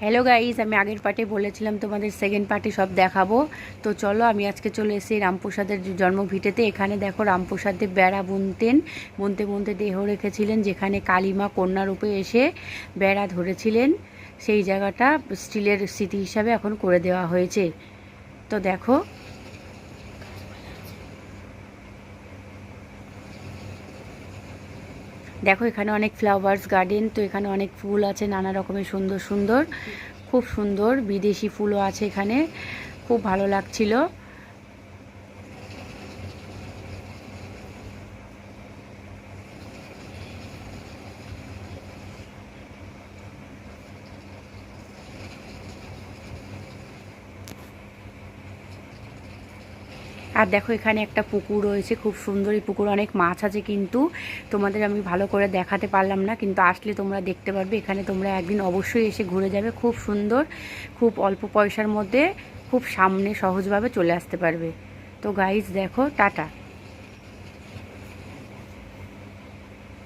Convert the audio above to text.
Hello guys, আমি আগের পার্টে বলেছিলাম তোমাদের সেকেন্ড পার্টে সব দেখাবো। তো চলো, আমি আজকে চলে এসেছি রামপ্রসাদের জন্মভিটেতে। এখানে দেখো, রামপ্রসাদে বেড়া বুনতেন, বুনতে বুনতে দেহ রেখেছিলেন, যেখানে কালীমা কন্যারূপে এসে বেড়া ধরেছিলেন। সেই জায়গাটা স্টিলের স্মৃতি হিসাবে এখন করে দেওয়া হয়েছে। তো দেখো, দেখো এখানে অনেক ফ্লাওয়ার্স গার্ডেন। তো এখানে অনেক ফুল আছে, নানা রকমের সুন্দর সুন্দর, খুব সুন্দর বিদেশি ফুলও আছে এখানে। খুব ভালো লাগছিল। আর দেখো, এখানে একটা পুকুর রয়েছে, খুব সুন্দর। এই পুকুর অনেক মাছ আছে, কিন্তু তোমাদের আমি ভালো করে দেখাতে পারলাম না, কিন্তু আসলে তোমরা দেখতে পারবে। এখানে তোমরা একদিন অবশ্যই এসে ঘুরে যাবে, খুব সুন্দর। খুব অল্প পয়সার মধ্যে খুব সামনে সহজভাবে চলে আসতে পারবে। তো গাইজ দেখো, টাটা।